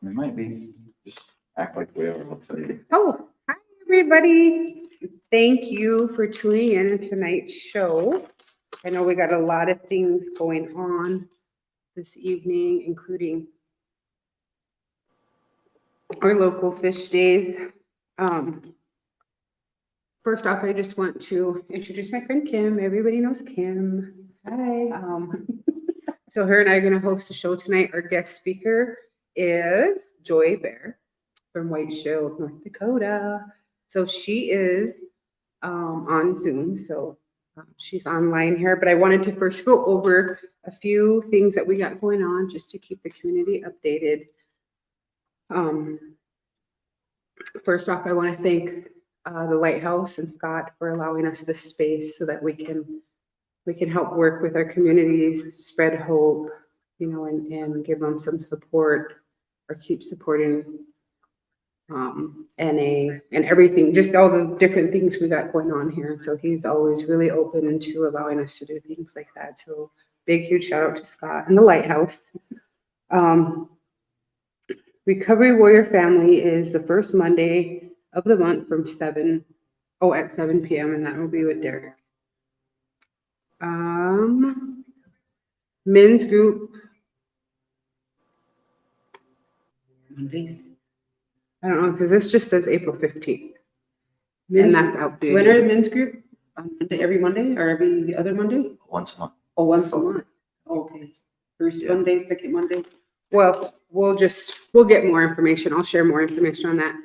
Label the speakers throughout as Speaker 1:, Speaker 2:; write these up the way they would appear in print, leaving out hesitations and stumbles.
Speaker 1: We might be. Just act like we are. I'll tell you.
Speaker 2: Oh, hi, everybody. Thank you for tuning in to tonight's show. I know we got a lot of things going on this evening, including our local fish days. First off, I just want to introduce my friend Kim. Everybody knows Kim. Hi. So her and I are going to host a show tonight. Our guest speaker is Joy Bear from White Shield, North Dakota. So she is on Zoom. So she's online here. But I wanted to first go over a few things that we got going on just to keep the community updated. First off, I want to thank the Lighthouse and Scott for allowing us this space so that we can help work with our communities, spread hope, and give them some support or keep supporting NA and everything, just all the different things we got going on here. So he's always really open to allowing us to do things like that. So big, huge shout out to Scott and the Lighthouse. Recovery Warrior Family is the first Monday of the month from at 7 p.m. and that will be with Derek. Men's group Mondays. I don't know because this just says April 15th. And that's outdated.
Speaker 3: When are the men's group? On Monday, every Monday or every other Monday?
Speaker 1: Once a month.
Speaker 3: Oh, once a month. Okay. First Monday, second Monday.
Speaker 2: Well, we'll get more information. I'll share more information on that.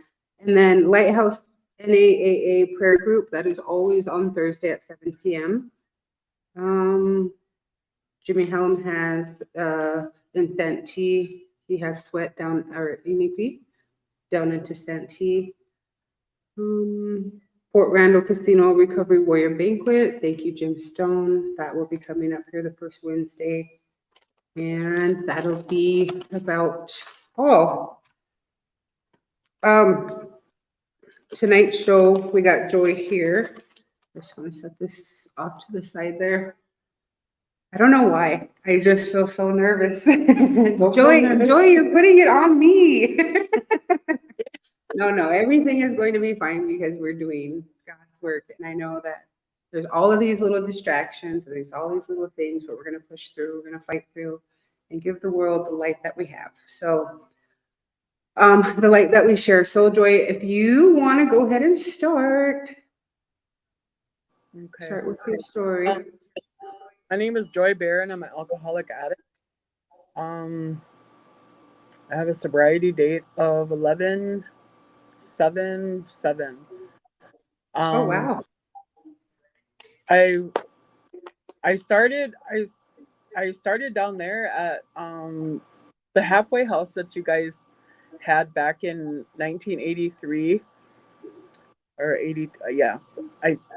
Speaker 2: And then Lighthouse NAAA prayer group, that is always on Thursday at 7 p.m. Jimmy Helm has in Santee. He has sweat down or ENP down into Santee. Fort Randall Casino Recovery Warrior Banquet. Thank you, Jim Stone. That will be coming up here the first Wednesday. And that'll be about all. Tonight's show, we got Joy here. I just want to set this off to the side there. I don't know why. I just feel so nervous. Joy, you're putting it on me. No, everything is going to be fine because we're doing God's work. And I know that there's all of these little distractions and there's all these little things, but we're going to push through, we're going to fight through and give the world the light that we have. So the light that we share. So Joy, if you want to go ahead and start.
Speaker 4: Okay.
Speaker 2: Start with your story.
Speaker 4: My name is Joy Bear and I'm an alcoholic addict. I have a sobriety date of 11/7/7.
Speaker 2: Oh wow.
Speaker 4: I started down there at the halfway house that you guys had back in 1983 or 80. Yes,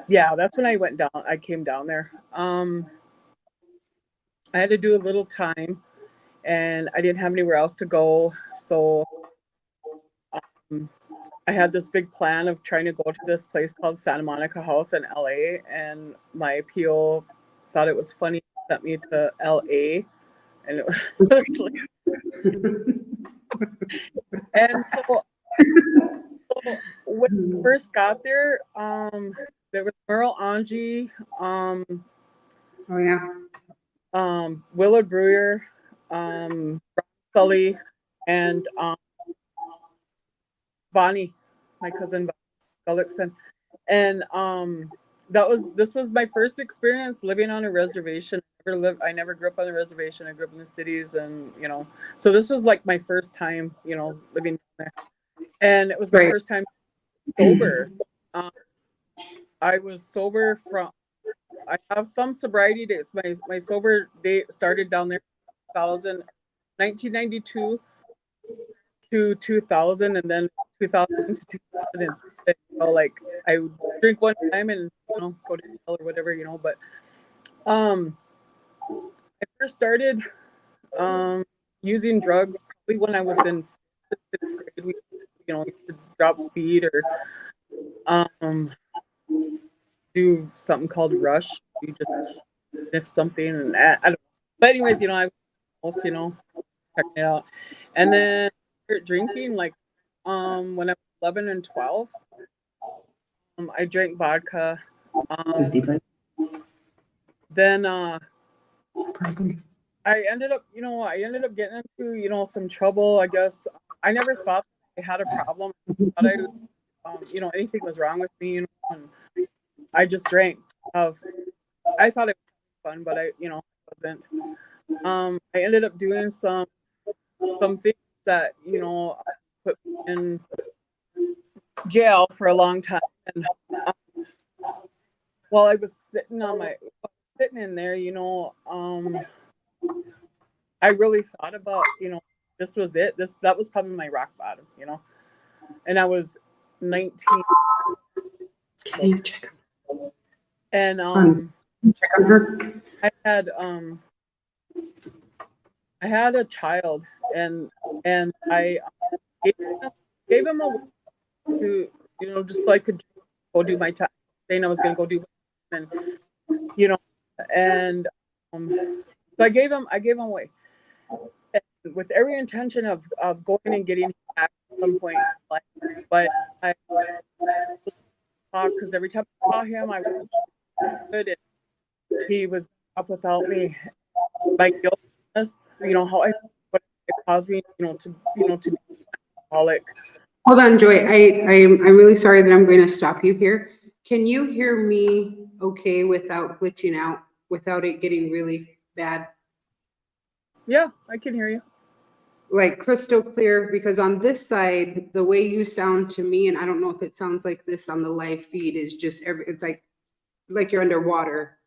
Speaker 4: that's when I went down. I came down there. I had to do a little time, and I didn't have anywhere else to go, so I had this big plan of trying to go to this place called Santa Monica House in LA, and my PO thought it was funny, sent me to LA, and it was like, and so when I first got there, there was Merle Angie,
Speaker 2: oh yeah,
Speaker 4: Willard Brewer, Sully, and Bonnie, my cousin Gullickson, and this was my first experience living on a reservation. I never grew up on a reservation. I grew up in the cities, and so this was like my first time, living there, and it was my first time sober. I was sober from. I have some sobriety dates. My sober date started down there, 1992 to 2000, and then 2000 to 2006. Like I would drink one time and go to hell or whatever, But I first started using drugs probably when I was in 6th grade. We, used to drop speed or do something called rush. You just sniff something, and I don't know. But anyways, I was almost checking it out, and then start drinking, like when I was 11 and 12. I drank vodka. Then I ended up, getting into, some trouble, I guess. I never thought I had a problem. I thought anything was wrong with me, and I just drank. I thought it was fun, but wasn't. I ended up doing some things that, put me in jail for a long time. And while I was sitting in there, I really thought about, this was it. That was probably my rock bottom, and I was 19.
Speaker 2: Can you check?
Speaker 4: And
Speaker 2: Check on her.
Speaker 4: I had a child, and I gave him a way to, just so I could go do my time. Saying I was going to go do, and and so I gave him away, and with every intention of going and getting him back at some point. But I because every time I saw him, I was good, and he was up without me. My guiltness, how what it caused me, to be alcoholic.
Speaker 2: Hold on, Joy. I'm really sorry that I'm going to stop you here. Can you hear me okay without glitching out, without it getting really bad?
Speaker 4: Yeah, I can hear you.
Speaker 2: Like crystal clear, because on this side, the way you sound to me, and I don't know if it sounds like this on the live feed, is just it's like you're underwater.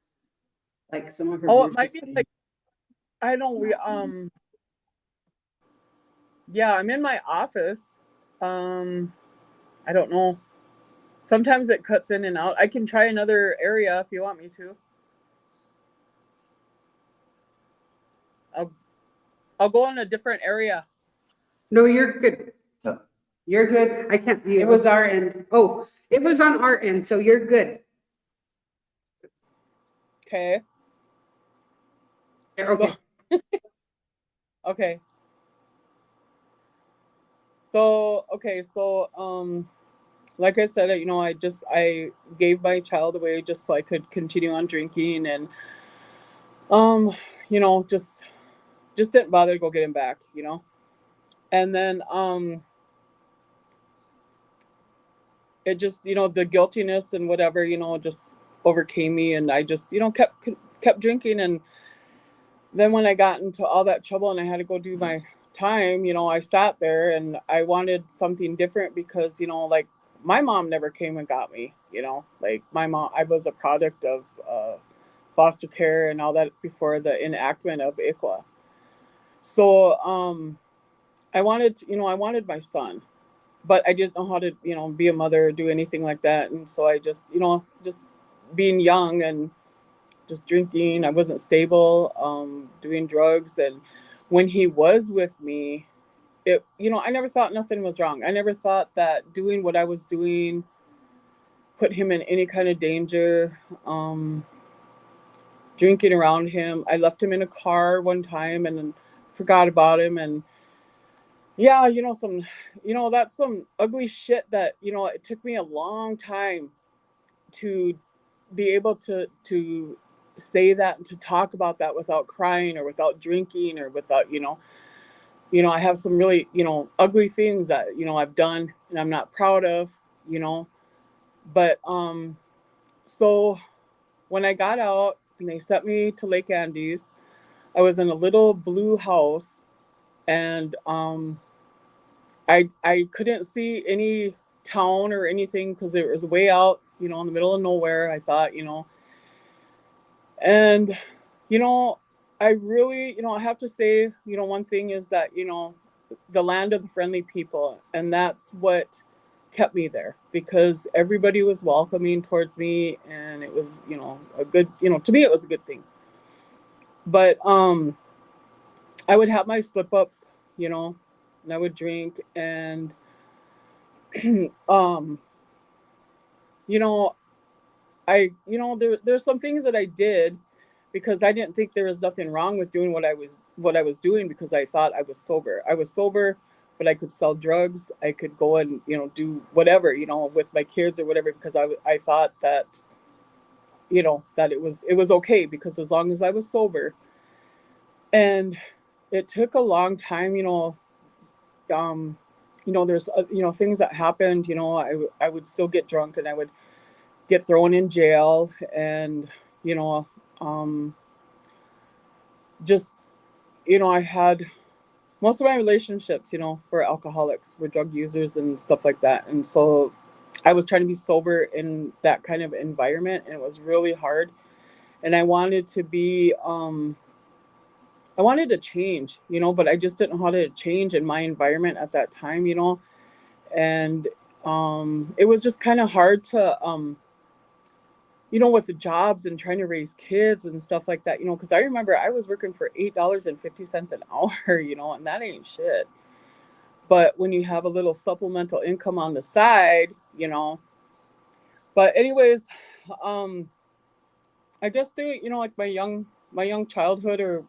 Speaker 3: Like some of her.
Speaker 4: Oh, it might be like, I don't, yeah, I'm in my office. I don't know. Sometimes it cuts in and out. I can try another area if you want me to. I'll go in a different area.
Speaker 2: No, you're good.
Speaker 1: No.
Speaker 2: You're good. I can't.
Speaker 3: It was our end.
Speaker 2: Oh, it was on our end, so you're good.
Speaker 4: Okay.
Speaker 2: Okay.
Speaker 4: Okay. So, like I said, I gave my child away just so I could continue on drinking, and just didn't bother to go get him back, and then it just, the guiltiness and whatever, just overcame me, and I just, kept drinking. And then when I got into all that trouble and I had to go do my time, I sat there and I wanted something different because, like, my mom never came and got me, like my mom, I was a product of foster care and all that before the enactment of ICWA. So I wanted my son, but I didn't know how to, be a mother or do anything like that. And so I just, just being young and just drinking, I wasn't stable, doing drugs. And when he was with me, I never thought nothing was wrong. I never thought that doing what I was doing put him in any kind of danger. Drinking around him, I left him in a car one time and then forgot about him. And yeah, that's some ugly shit that, it took me a long time to be able to say that and to talk about that without crying or without drinking or without, I have some really, ugly things that, I've done and I'm not proud of, but, so when I got out and they sent me to Lake Andes, I was in a little blue house, and, I couldn't see any town or anything because it was way out, in the middle of nowhere, I thought, and, I really, I have to say, one thing is that, the land of the friendly people, and that's what kept me there, because everybody was welcoming towards me, and it was, a good, to me, it was a good thing. But, I would have my slip ups, and I would drink, and, there's some things that I did because I didn't think there was nothing wrong with doing what I was doing, because I thought I was sober. I was sober but I could sell drugs. I could go and, do whatever, with my kids or whatever, because I thought that, that it was okay, because as long as I was sober. And it took a long time, um, there's, things that happened, I would still get drunk, and I would get thrown in jail, and, you know, um, just, I had most of my relationships, were alcoholics, were drug users and stuff like that. And so I was trying to be sober in that kind of environment, and it was really hard. And I wanted to change, but I just didn't know how to change in my environment at that time, and it was just kind of hard to, with the jobs and trying to raise kids and stuff like that, because I remember I was working for $8.50 an hour, and that ain't shit. But when you have a little supplemental income on the side, but anyways, um, I guess they, like my young childhood, or,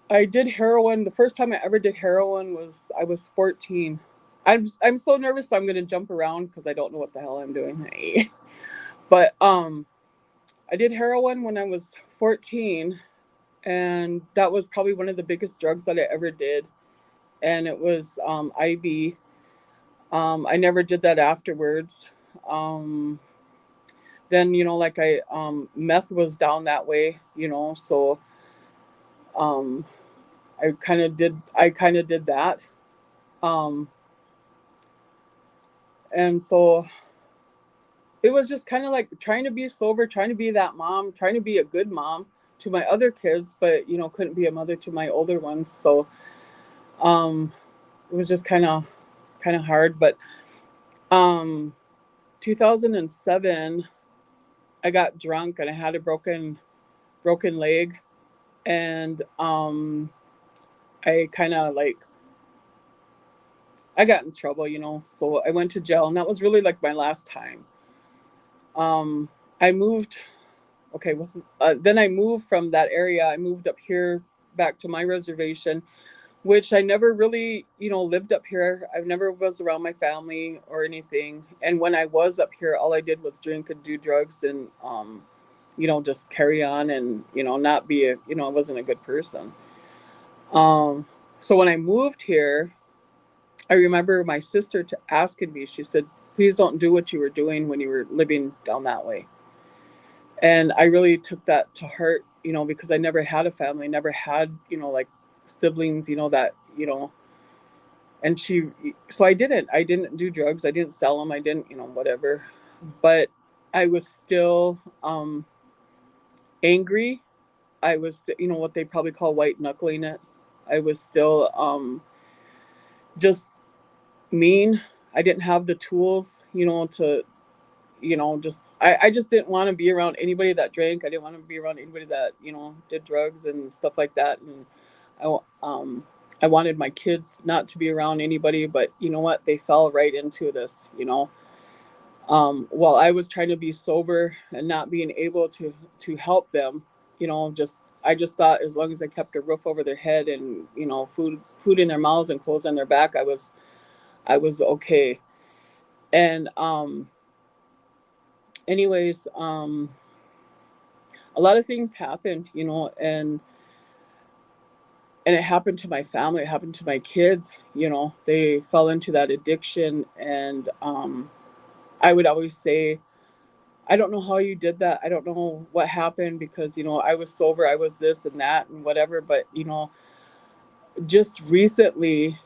Speaker 4: I did heroin. The first time I ever did heroin was I was 14. I'm so nervous I'm gonna jump around because I don't know what the hell I'm doing. But I did heroin when I was 14, and that was probably one of the biggest drugs that I ever did. And it was IV. I never did that afterwards. Um, then, like meth was down that way, so um, I kind of did that. Um, and so it was just kind of like trying to be sober, trying to be that mom, trying to be a good mom to my other kids, but couldn't be a mother to my older ones. So um, it was just kind of hard. But um, 2007, I got drunk and I had a broken leg, and I kind of like I got in trouble, So I went to jail, and that was really like my last time. I moved. Okay, then I moved from that area. I moved up here back to my reservation, which I never really, lived up here. I never was around my family or anything. And when I was up here, all I did was drink and do drugs, and just carry on, and not be I wasn't a good person. Um, so when I moved here, I remember my sister asking me. She said, "Please don't do what you were doing when you were living down that way." And I really took that to heart, because I never had a family, never had, like siblings, that, and so I didn't do drugs. I didn't sell them. I didn't, whatever. But I was still angry. I was, what they probably call white knuckling it. I was still just mean. I didn't have the tools, to, just I just didn't want to be around anybody that drank. I didn't want to be around anybody that did drugs and stuff like that. And I wanted my kids not to be around anybody, but you know what, they fell right into this, while I was trying to be sober and not being able to help them. I just thought, as long as I kept a roof over their head, and food in their mouths and clothes on their back, I was okay. And anyways, a lot of things happened, and it happened to my family. It happened to my kids. They fell into that addiction, and I would always say, I don't know how you did that. I don't know what happened, because I was sober, I was this and that and whatever. But just recently,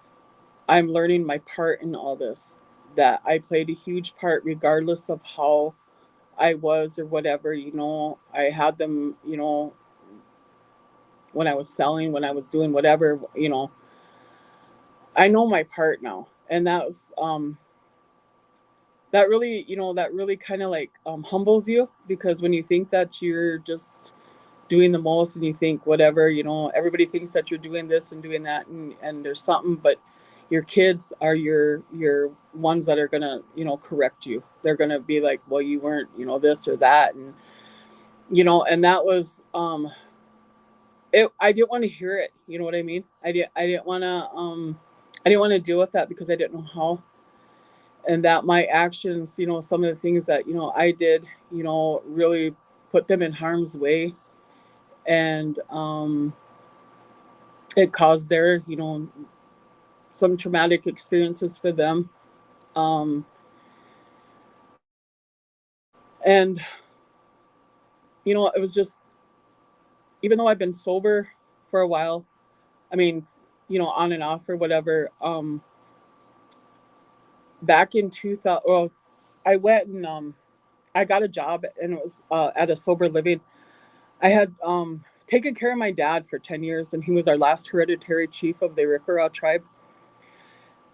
Speaker 4: I'm learning my part in all this, that I played a huge part, regardless of how I was or whatever. I had them, when I was selling, when I was doing whatever. I know my part now. And that really kind of like humbles you, because when you think that you're just doing the most, and you think whatever, everybody thinks that you're doing this and doing that, and there's something. But your kids are your ones that are gonna correct you. They're gonna be like, well, you weren't this or that. And that was I didn't want to hear it. You know what I mean? I didn't want to I didn't want to deal with that because I didn't know how. And that my actions, you know, some of the things that, you know, I did, you know, really put them in harm's way. And it caused their, you know, some traumatic experiences for them. Um, and, you know, it was just, even though I've been sober for a while, I mean, you know, on and off or whatever, back in 2000, well, I went and I got a job and it was at a sober living. I had taken care of my dad for 10 years and he was our last hereditary chief of the Arikara tribe.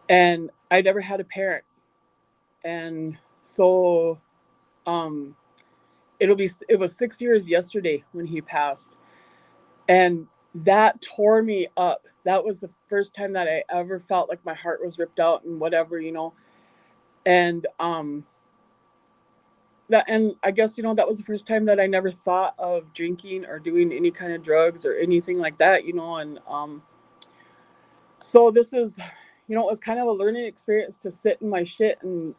Speaker 4: And I never had a parent. And so um, it was 6 years yesterday when he passed. And that tore me up. That was the first time that I ever felt like my heart was ripped out and whatever, you know. And that, and I guess, you know, that was the first time that I never thought of drinking or doing any kind of drugs or anything like that, you know. And so this is, you know, it was kind of a learning experience to sit in my shit and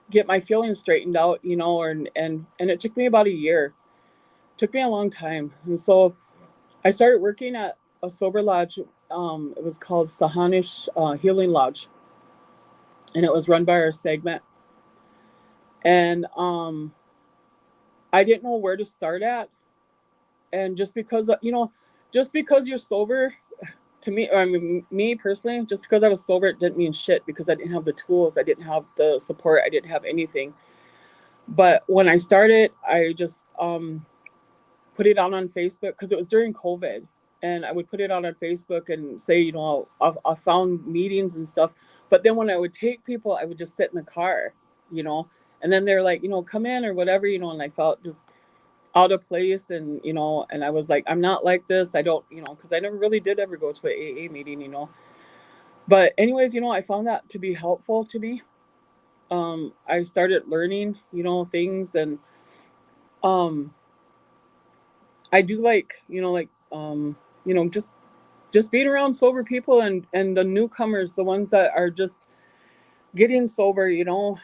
Speaker 4: get my feelings straightened out, you know. And it took me about a year. It took me a long time. And so I started working at a sober lodge. It was called Sahanish Healing Lodge, and it was run by our segment. And I didn't know where to start at. And just because, you know, just because you're sober, to me, I mean, me personally, just because I was sober, it didn't mean shit because I didn't have the tools, I didn't have the support, I didn't have anything. But when I started, I just put it out on Facebook because it was during COVID. And I would put it out on Facebook and say, you know, I found meetings and stuff. But then when I would take people, I would just sit in the car, you know, and then they're like, you know, come in or whatever, you know, and I felt just out of place. And, you know, and I was like, I'm not like this. I don't, you know, because I never really did ever go to an AA meeting, you know. But anyways, you know, I found that to be helpful to me. I started learning, you know, things. And um, I do like, you know, just being around sober people and the newcomers, the ones that are just getting sober, you know,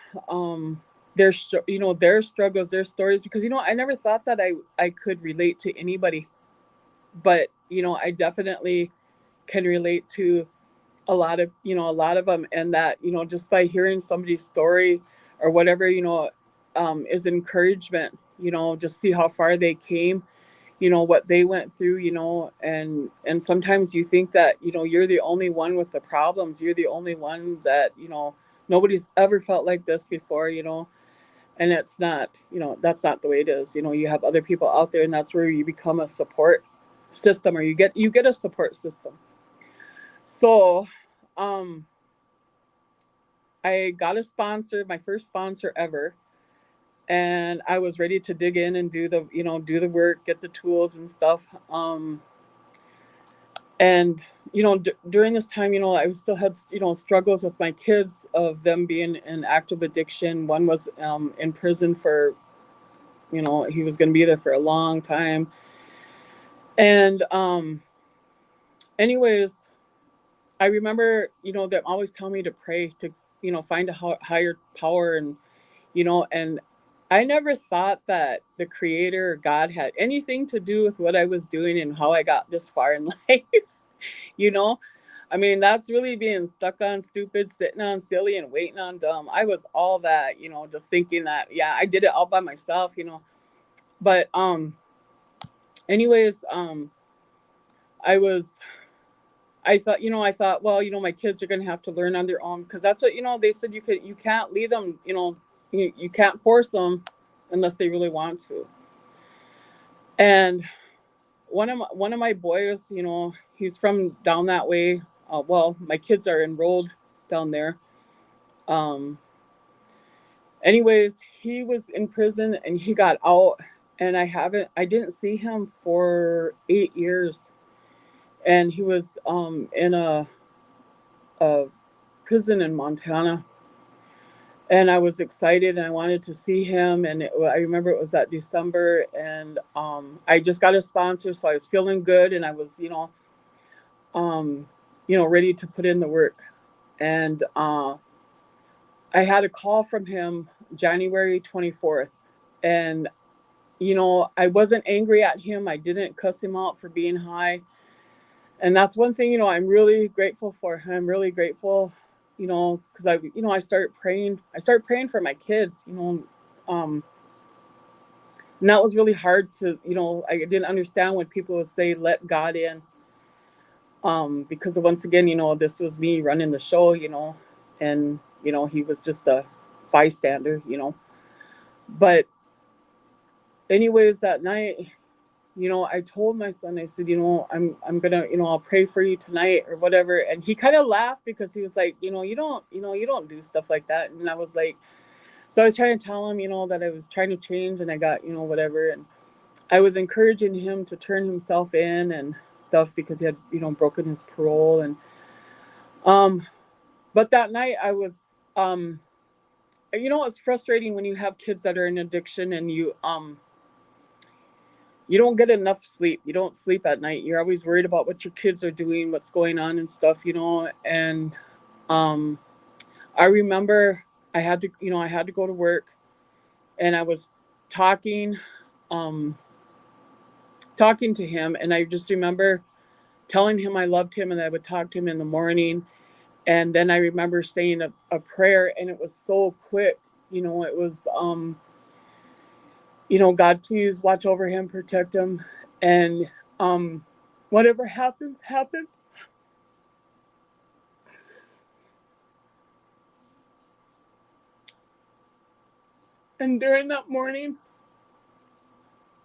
Speaker 4: their you know, their struggles, their stories, because, you know, I never thought that I could relate to anybody, but, you know, I definitely can relate to a lot of, you know, a lot of them. And that, you know, just by hearing somebody's story or whatever, you know, is encouragement, you know, just see how far they came, you know, what they went through, you know. And sometimes you think that, you know, you're the only one with the problems, you're the only one that, you know, nobody's ever felt like this before, you know. And it's not, you know, that's not the way it is. You know, you have other people out there, and that's where you become a support system, or you get a support system. So um I got a sponsor, my first sponsor ever, and I was ready to dig in and do the, you know, do the work, get the tools and stuff. And, you know, during this time, you know, I still had, you know, struggles with my kids of them being in active addiction. One was in prison for, you know, he was going to be there for a long time. And anyways, I remember, you know, them always telling me to pray, to, you know, find a higher power. And, you know, and I never thought that the creator or God had anything to do with what I was doing and how I got this far in life. You know, I mean, that's really being stuck on stupid, sitting on silly, and waiting on dumb. I was all that, you know, just thinking that, yeah, I did it all by myself, you know. But anyways, I was, I thought, you know, I thought, well, you know, my kids are gonna have to learn on their own, because that's what, you know, they said, you can't lead them, you know, you can't force them unless they really want to. And one of my boys, you know, he's from down that way. Well, my kids are enrolled down there. Um, anyways, he was in prison and he got out, and I didn't see him for 8 years. And he was in a prison in Montana. And I was excited and I wanted to see him. And I remember it was that December, and I just got a sponsor. So I was feeling good, and I was, you know, ready to put in the work. And I had a call from him January 24th. And, I wasn't angry at him. I didn't cuss him out for being high. And that's one thing, I'm really grateful for. I'm really grateful, because I started praying. I started praying for my kids, and that was really hard to, I didn't understand when people would say, let God in. Because once again, this was me running the show, and, he was just a bystander, But anyways, that night, I told my son, I said, I'm gonna, I'll pray for you tonight or whatever. And he kind of laughed because he was like, you don't do stuff like that. And I was like, so I was trying to tell him, that I was trying to change and I got, whatever. And I was encouraging him to turn himself in and stuff because he had, broken his parole. And, but that night I was, it's frustrating when you have kids that are in addiction and you don't get enough sleep. You don't sleep at night. You're always worried about what your kids are doing, what's going on and stuff, and, I remember I had to go to work and I was talking, um, talking to him. And I just remember telling him I loved him and I would talk to him in the morning. And then I remember saying a prayer and it was so quick, it was, God, please watch over him, protect him. And, whatever happens, happens. And during that morning,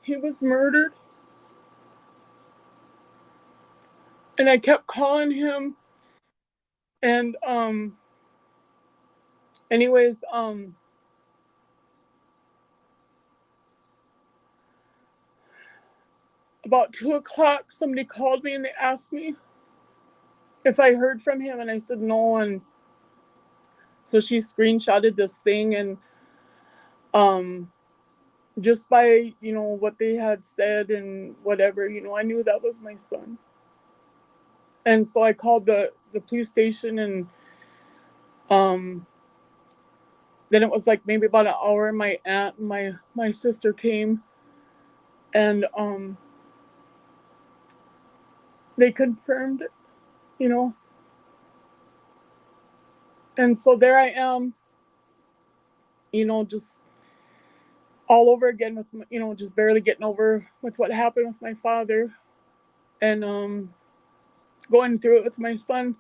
Speaker 4: he was murdered. And I kept calling him. And, anyways, about 2 o'clock, somebody called me and they asked me if I heard from him. And I said no. And so she screenshotted this thing. And, just by, what they had said and whatever, I knew that was my son. And so I called the police station and, then it was like maybe about an hour and my aunt and my sister came and, they confirmed it, you know. And so there I am, just all over again with, just barely getting over with what happened with my father and, going through it with my son,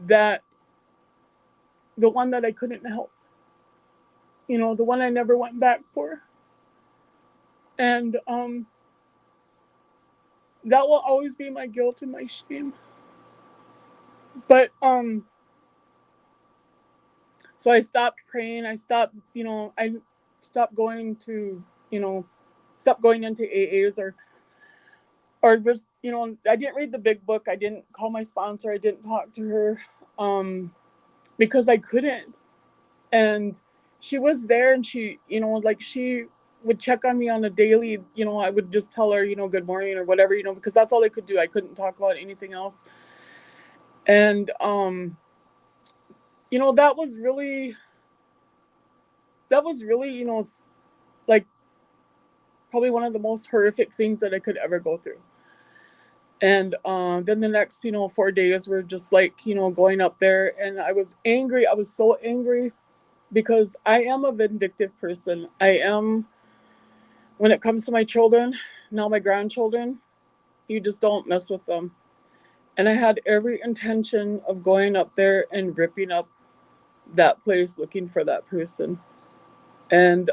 Speaker 4: that the one that I couldn't help, the one I never went back for. And, that will always be my guilt and my shame. But, so I stopped praying. I stopped, I stopped going to, stopped going into AAs or just, I didn't read the big book. I didn't call my sponsor. I didn't talk to her, because I couldn't. And she was there and she, like she would check on me on a daily, I would just tell her, good morning or whatever, because that's all I could do. I couldn't talk about anything else. And, that was really, like probably one of the most horrific things that I could ever go through. And, then the next, 4 days were just like, going up there and I was angry. I was so angry because I am a vindictive person. I am, when it comes to my children, now my grandchildren, you just don't mess with them. And I had every intention of going up there and ripping up that place looking for that person. And,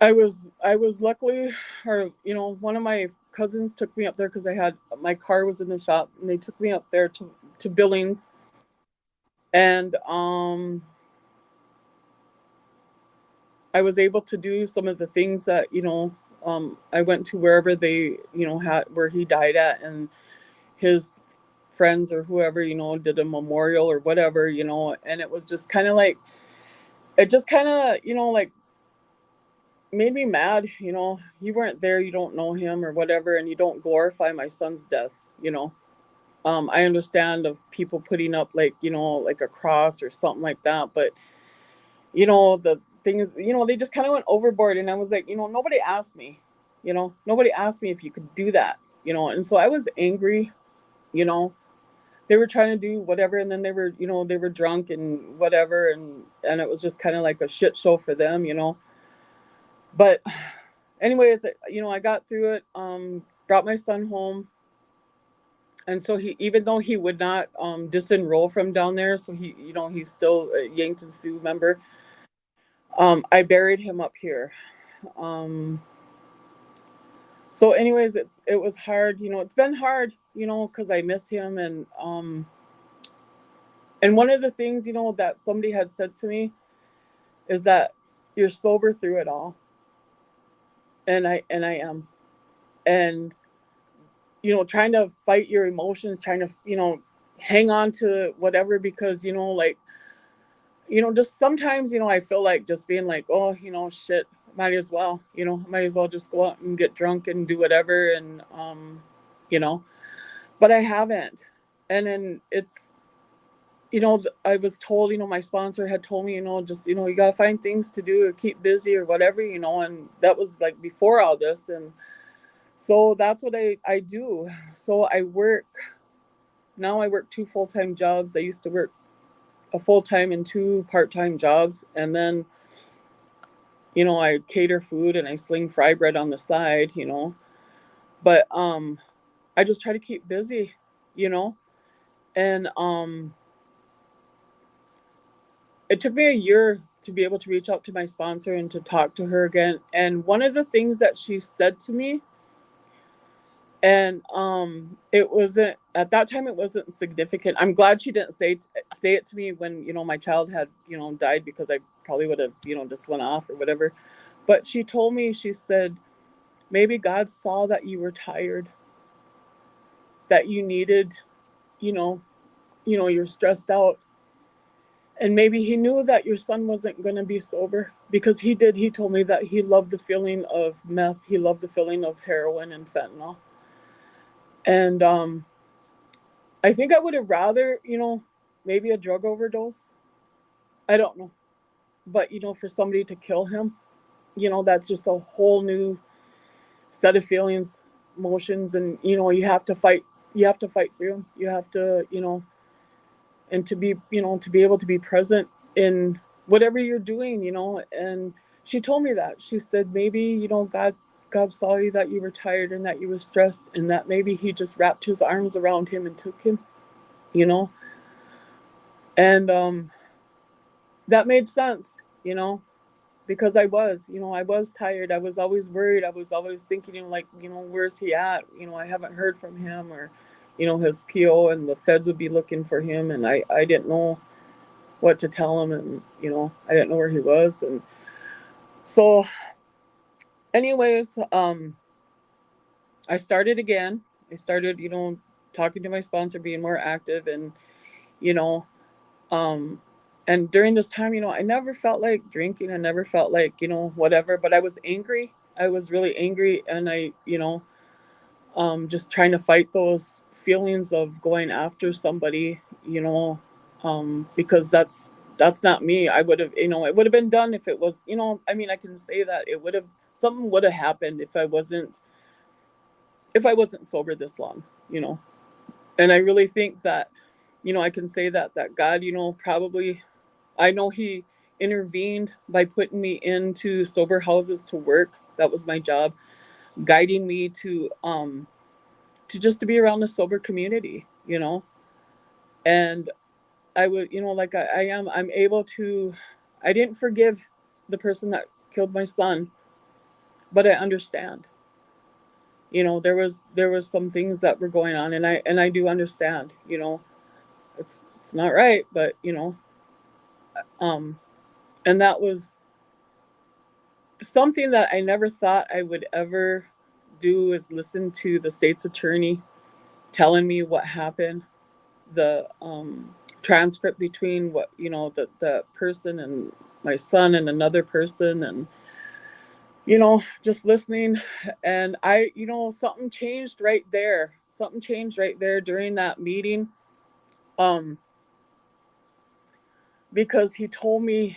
Speaker 4: I was luckily, or, one of my cousins took me up there because my car was in the shop and they took me up there to Billings. And, I was able to do some of the things that, I went to wherever they, where he died at, and his friends or whoever, did a memorial or whatever, and it was just kind of like, it just kind of, like made me mad. You weren't there, you don't know him or whatever, and you don't glorify my son's death. I understand of people putting up like like a cross or something like that, but the thing is, they just kind of went overboard, and I was like, nobody asked me, nobody asked me if you could do that, and so I was angry. you know they were trying to do whatever, and then they were drunk and whatever, and it was just kind of like a shit show for them. But anyways, I got through it, brought my son home. And so he, even though he would not disenroll from down there, so he's still a Yankton Sioux member. I buried him up here. Um, so anyways, it was hard. It's been hard. Because I miss him, and one of the things that somebody had said to me is that you're sober through it all, and I am, and trying to fight your emotions, trying to hang on to whatever, because like just sometimes, I feel like just being like, oh, shit, might as well just go out and get drunk and do whatever. And, you know, but I haven't. And then it's, I was told, my sponsor had told me, just, you got to find things to do or keep busy or whatever, and that was like before all this. And so that's what I do. So now I work 2 full-time jobs. I used to work a full-time and 2 part-time jobs. And then, I cater food and I sling fry bread on the side, but, I just try to keep busy, you know, and, it took me a year to be able to reach out to my sponsor and to talk to her again. And one of the things that she said to me, and it wasn't at that time, it wasn't significant. I'm glad she didn't say it to me when my child had died, because I probably would have just went off or whatever. But she told me, she said, maybe God saw that you were tired, that you needed, you know you're stressed out, and maybe he knew that your son wasn't going to be sober, because he told me that he loved the feeling of meth, he loved the feeling of heroin and fentanyl. And I think I would have rather, maybe a drug overdose. I don't know. But, for somebody to kill him, that's just a whole new set of feelings, emotions, and, you have to fight. You have to fight for him. You have to, and to be able to be present in whatever you're doing, And she told me that. She said, maybe, God saw you, that you were tired and that you were stressed, and that maybe he just wrapped his arms around him and took him, you know and that made sense, because I was tired. I was always worried. I was always thinking, like, where's he at? I haven't heard from him, or his PO and the feds would be looking for him, and I didn't know what to tell him, and I didn't know where he was. And so anyways, I started again. I started, talking to my sponsor, being more active, and you know um and during this time, I never felt like drinking. I never felt like whatever, but I was angry. I was really angry, and I just trying to fight those feelings of going after somebody, because that's not me. I would have, it would have been done if it was, I mean, I can say that it would have, something would have happened if I wasn't sober this long, you know. And I really think that, I can say that God, probably, I know he intervened by putting me into sober houses to work. That was my job, guiding me to just to be around a sober community, And I would, like I'm able to, I didn't forgive the person that killed my son, but I understand. There was some things that were going on, and I do understand. It's not right, but um, and that was something that I never thought I would ever do, is listen to the state's attorney telling me what happened, the transcript between what the person and my son and another person, and just listening. And I, something changed right there. Something changed right there during that meeting. Because he told me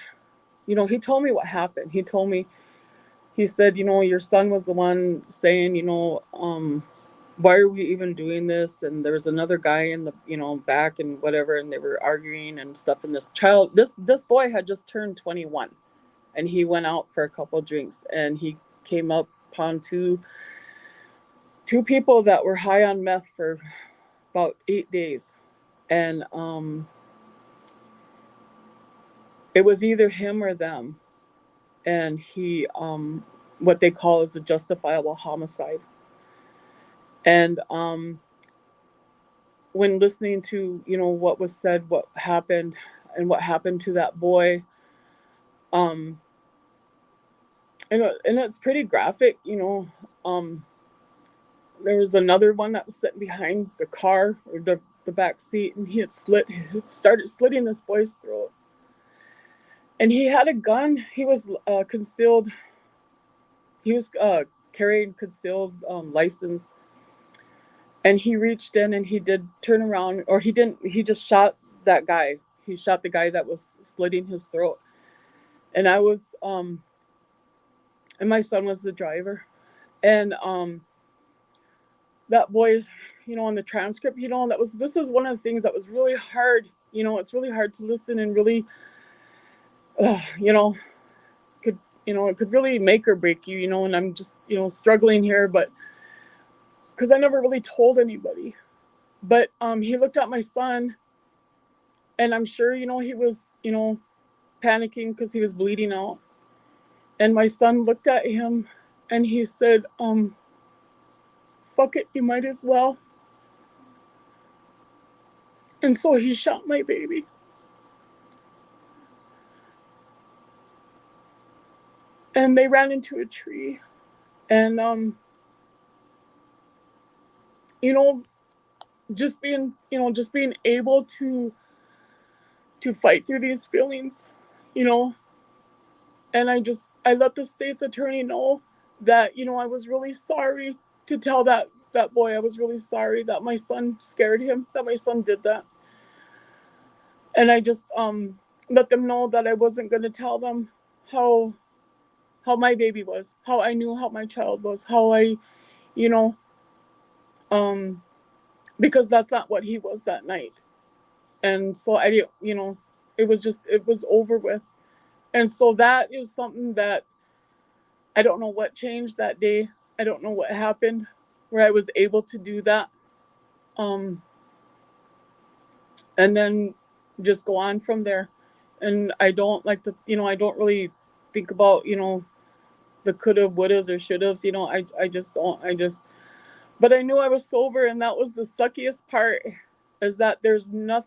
Speaker 4: what happened. He said, your son was the one saying, why are we even doing this? And there was another guy in the, back and whatever, and they were arguing and stuff. And this boy had just turned 21, and he went out for a couple of drinks, and he came up upon two people that were high on meth for about 8 days. And it was either him or them. And he, what they call is a justifiable homicide. And when listening to, what was said, what happened, and what happened to that boy, and it's pretty graphic, there was another one that was sitting behind the car or the back seat, and he started slitting this boy's throat. And he had a gun. He was concealed. He was carrying concealed license. And he reached in and he did turn around, or he didn't. He just shot that guy. He shot the guy that was slitting his throat. And I was, and my son was the driver. And that boy, on the transcript, this is one of the things that was really hard. It's really hard to listen and really, it could really make or break you, and I'm just, struggling here, but because I never really told anybody. But he looked at my son, and I'm sure, he was, panicking because he was bleeding out. And my son looked at him and he said, fuck it, you might as well. And so he shot my baby. And they ran into a tree. And, just being able to fight through these feelings, and I let the state's attorney know that, I was really sorry to tell that boy. I was really sorry that my son scared him, that my son did that. And I just let them know that I wasn't going to tell them how my baby was, how I knew how my child was, how I, because that's not what he was that night. And so I didn't, it was over with. And so that is something that I don't know what changed that day. I don't know what happened where I was able to do that. And then just go on from there. And I don't like to, I don't really think about, the coulda, wouldas, or shouldas, I just don't, but I knew I was sober, and that was the suckiest part, is that there is no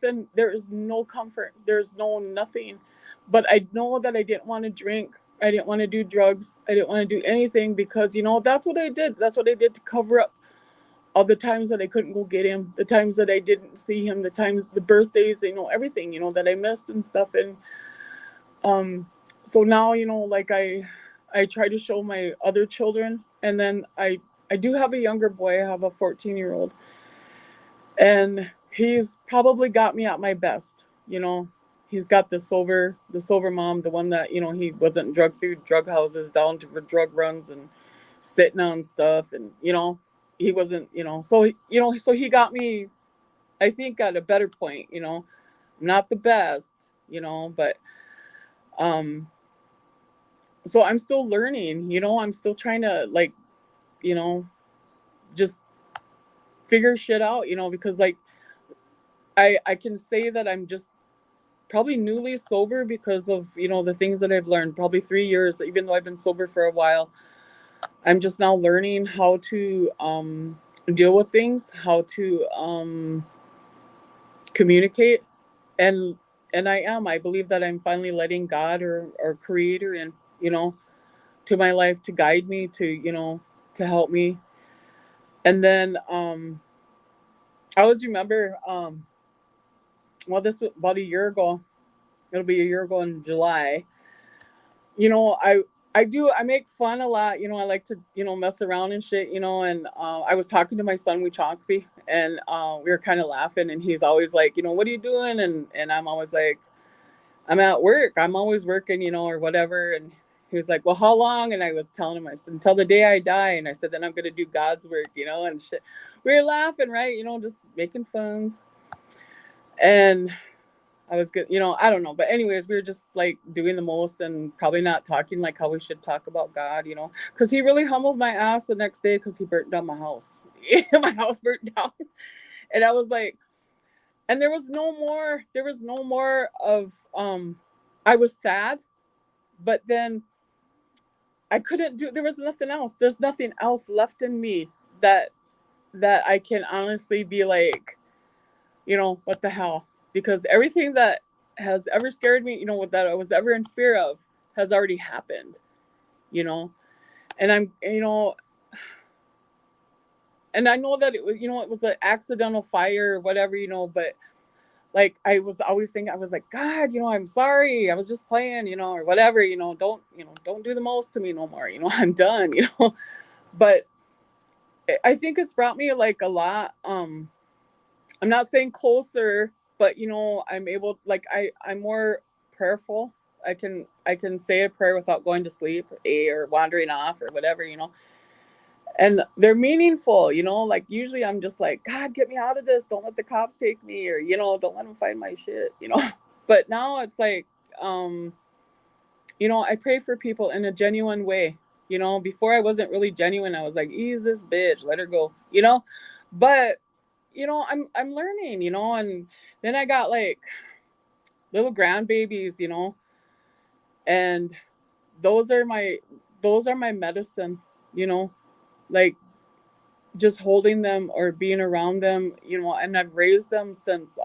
Speaker 4: comfort. There's no nothing. But I know that I didn't want to drink. I didn't want to do drugs. I didn't want to do anything because, that's what I did. That's what I did to cover up all the times that I couldn't go get him, the times that I didn't see him, the birthdays, everything, that I missed and stuff. And so now, like I try to show my other children, and then I do have a younger boy. I have a 14-year-old, and he's probably got me at my best. He's got the sober mom, the one that, he wasn't drugged through drug houses down to for drug runs and sitting on stuff. And, he wasn't, so he got me, I think, at a better point, not the best, but, so I'm still learning, I'm still trying to, like, just figure shit out, because, like, I can say that I'm just probably newly sober because of, the things that I've learned. Probably 3 years, even though I've been sober for a while. I'm just now learning how to deal with things, how to communicate, and I believe that I'm finally letting God or Creator in, to my life, to guide me, to to help me. And then I always remember, well, this was about a year ago. It'll be a year ago in July. I do. I make fun a lot. You know, I like to, mess around and shit, and I was talking to my son, Wichakpi, and we were kind of laughing, and he's always like, what are you doing? And I'm always like, I'm at work. I'm always working, or whatever. And he was like, well, how long? And I was telling him, I said, until the day I die. And I said, then I'm going to do God's work, and shit. We were laughing, right? Just making funs. And I was good, I don't know. But anyways, we were just like doing the most and probably not talking like how we should talk about God, because he really humbled my ass the next day because he burnt down my house. My house burnt down. And I was like, and there was no more of, I was sad, but then I couldn't there was nothing else. There's nothing else left in me that I can honestly be like, what the hell? Because everything that has ever scared me, that I was ever in fear of has already happened, and I'm, and I know that it was, it was an accidental fire or whatever, but like, I was always thinking, I was like, God, I'm sorry. I was just playing, or whatever, don't do the most to me no more. I'm done, but I think it's brought me like a lot. I'm not saying closer, but I'm able, like, I'm more prayerful. I can say a prayer without going to sleep or wandering off or whatever, and they're meaningful, like usually I'm just like, God, get me out of this. Don't let the cops take me, or, don't let them find my shit, but now it's like, I pray for people in a genuine way. Before I wasn't really genuine. I was like, ease this bitch, let her go, but I'm learning, and then I got like little grandbabies, and those are my medicine, like just holding them or being around them, and I've raised them since,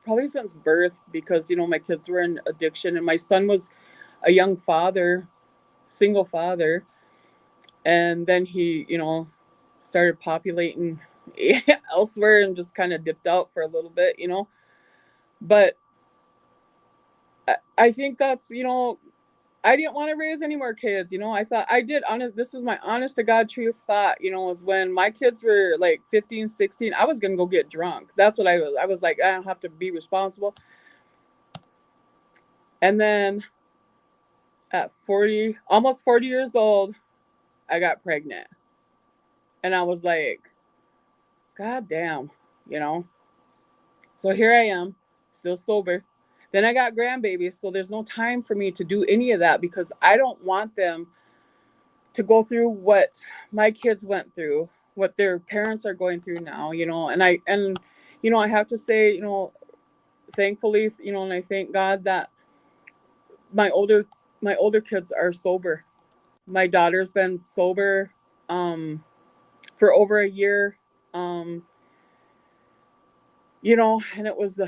Speaker 4: probably since birth, because, my kids were in addiction and my son was a young father, single father. And then he, started populating elsewhere and just kind of dipped out for a little bit, but I think that's, I didn't want to raise any more kids. I thought I did. This is my honest to God true thought, was when my kids were like 15, 16, I was going to go get drunk. That's what I was. I was like, I don't have to be responsible. And then at 40, almost 40 years old, I got pregnant. And I was like, God damn, So here I am, still sober. Then I got grandbabies, so there's no time for me to do any of that because I don't want them to go through what my kids went through, what their parents are going through now, and I have to say, thankfully, and I thank God that my older kids are sober. My daughter's been sober for over a year. And it was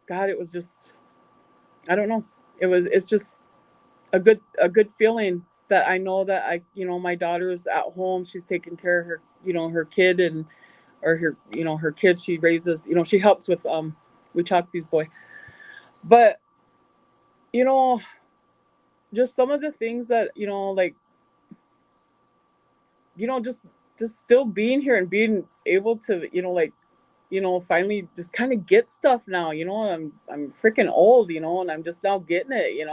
Speaker 4: God, it was just, I don't know. It's just a good feeling that I know that my daughter's at home. She's taking care of her, her kid or her, her kids she raises, she helps with, Wichakpi's boy. But, just some of the things that, like, just still being here and being able to, like, finally just kind of get stuff now, I'm freaking old, and I'm just now getting it,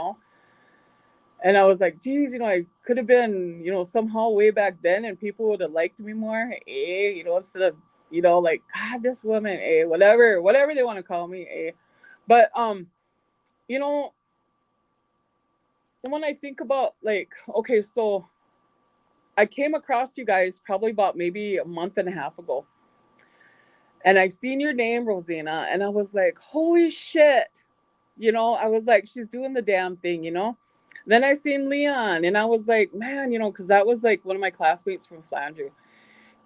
Speaker 4: And I was like, geez, I could have been, somehow way back then and people would have liked me more, instead of, like, God, this woman, whatever they want to call me, But, when I think about, like, okay, so I came across you guys probably about maybe a month and a half ago. And I seen your name, Rosina, and I was like, holy shit. I was like, she's doing the damn thing, Then I seen Leon and I was like, man, because that was like one of my classmates from Flandreau.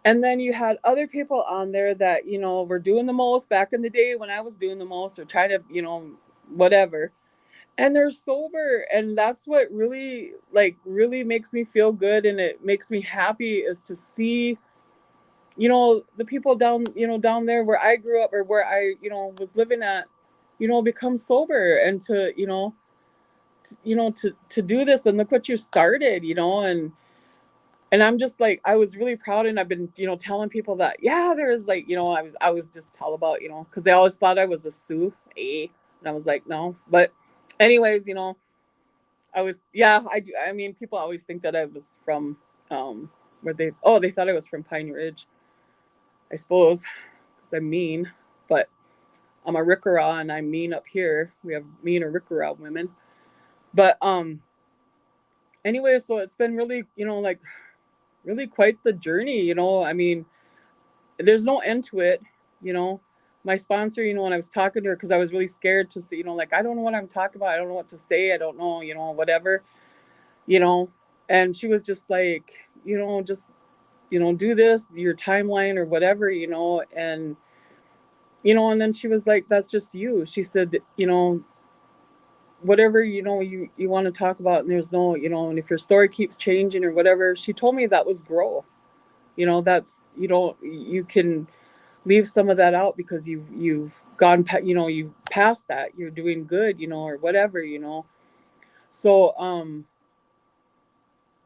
Speaker 4: And then you had other people on there that, were doing the most back in the day when I was doing the most or trying to, whatever. And they're sober. And that's what really makes me feel good. And it makes me happy is to see, the people down there where I grew up or where I, was living at, become sober and to, to do this, and look what you started, and I'm just like, I was really proud, and I've been, telling people that, yeah, there's like, I was just tell about, because they always thought I was a Sioux, and I was like, no, but anyways, I was, yeah, I do. I mean, people always think that I was from, they thought I was from Pine Ridge, I suppose, because I'm mean, but I'm a Rickara and I'm mean up here. We have mean or Rickara women, but anyway, so it's been really, like really quite the journey. I mean, there's no end to it. My sponsor, when I was talking to her, because I was really scared to see, like, I don't know what I'm talking about. I don't know what to say. I don't know, whatever, and she was just like, just, do this, your timeline or whatever, and, and then she was like, that's just you. She said, whatever, you want to talk about, and there's no, and if your story keeps changing or whatever, she told me that was growth. That's, you can leave some of that out because you've gone, you've passed that, you're doing good, or whatever, so,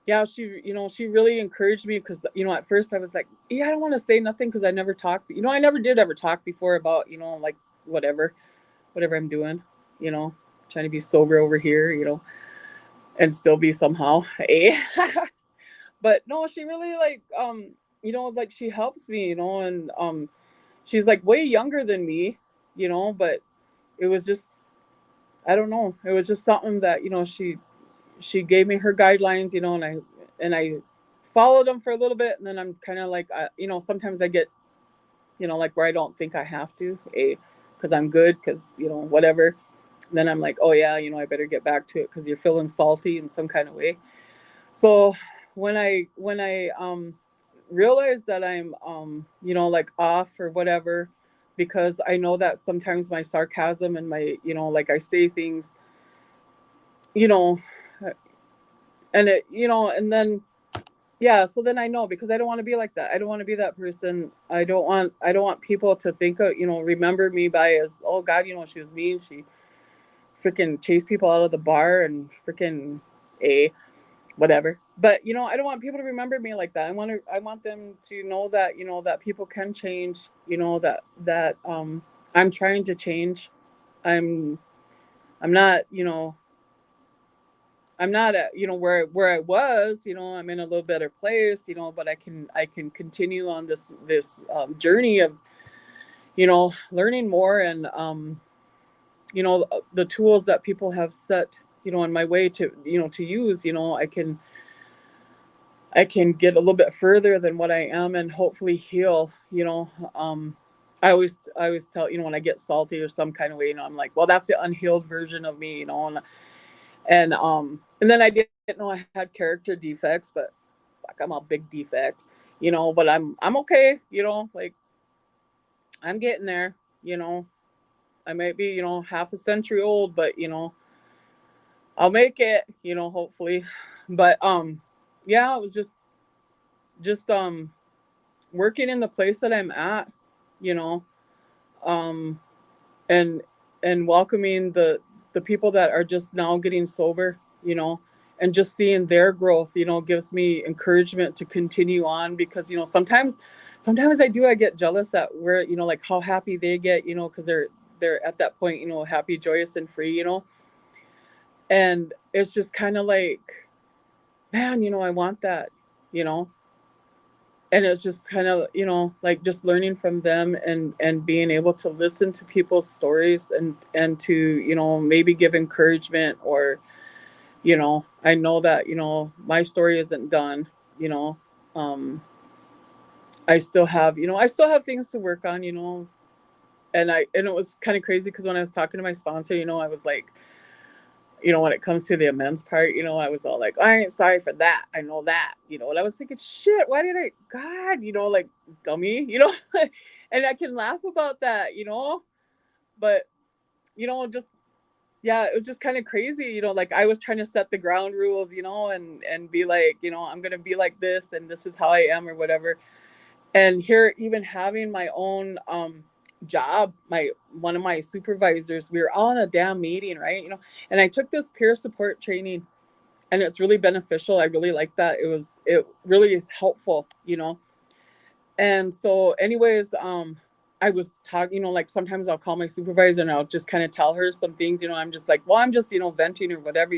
Speaker 4: yeah, she really encouraged me because, at first I was like, yeah, I don't want to say nothing because I never talked, I never did ever talk before about, like whatever I'm doing, trying to be sober over here, and still be somehow, but no, she really like, like she helps me, and, she's like way younger than me, but it was just, I don't know, it was just something that, she gave me her guidelines, and I followed them for a little bit, and then I'm kind of like, sometimes I get, like where I don't think I have to, because I'm good, because, whatever. And then I'm like, oh yeah, I better get back to it because you're feeling salty in some kind of way. So when I realize that I'm, like off or whatever, because I know that sometimes my sarcasm and my, like I say things, you know, and it, and then, yeah, so then I know, because I don't want to be like that. I don't want to be that person. I don't want people to think of, remember me by as, oh God, she was mean. She freaking chased people out of the bar and freaking whatever. But I don't want people to remember me like that. I want them to know that, that people can change, that I'm trying to change. I'm not, I'm not at, where I was, I'm in a little better place, but I can continue on this journey of, learning more, and the tools that people have set, in my way to, to use, I can get a little bit further than what I am, and hopefully heal, I always tell, when I get salty or some kind of way, I'm like, well, that's the unhealed version of me, and then I didn't know I had character defects, but fuck, I'm a big defect, but I'm okay, like I'm getting there, I might be, half a century old, but I'll make it, hopefully. But yeah, it was just working in the place that I'm at, you know, um and welcoming the people that are just now getting sober, and just seeing their growth, gives me encouragement to continue on, because sometimes I get jealous at where, like how happy they get, because they're at that point, happy, joyous, and free, and it's just kind of like, man, I want that, you know and it's just kind of, like just learning from them, and being able to listen to people's stories, and to, maybe give encouragement, or, I know that, my story isn't done, um I still have, things to work on, and it was kind of crazy, because when I was talking to my sponsor, I was like, when it comes to the amends part, I was all like, I ain't sorry for that. I know that, and I was thinking, shit, why did God, like dummy, and I can laugh about that, but, just, yeah, it was just kind of crazy, like I was trying to set the ground rules, and be like, I'm going to be like this, and this is how I am, or whatever. And here, even having my own, job, one of my supervisors, we were all in a damn meeting, right? And I took this peer support training, and it's really beneficial. I really like that. It really is helpful. And so anyways, I was talking, like sometimes I'll call my supervisor and I'll just kind of tell her some things, I'm just like, well, I'm just, venting or whatever,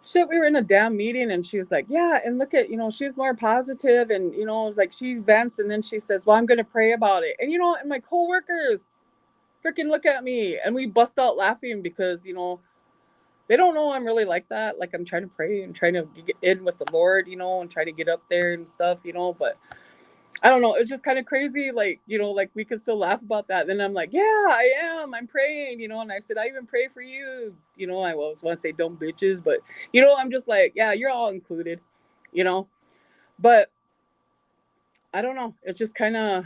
Speaker 4: Shit, we were in a damn meeting and she was like, yeah, and look at, she's more positive, and it was like she vents and then she says, well, I'm gonna pray about it. And and my coworkers freaking look at me and we bust out laughing because they don't know I'm really like that. Like I'm trying to pray and trying to get in with the Lord, and try to get up there and stuff, but I don't know. It's just kind of crazy. Like, like we could still laugh about that. Then I'm like, yeah, I am. I'm praying, and I said, I even pray for you. I always want to say dumb bitches, but, I'm just like, yeah, you're all included, but I don't know. It's just kind of,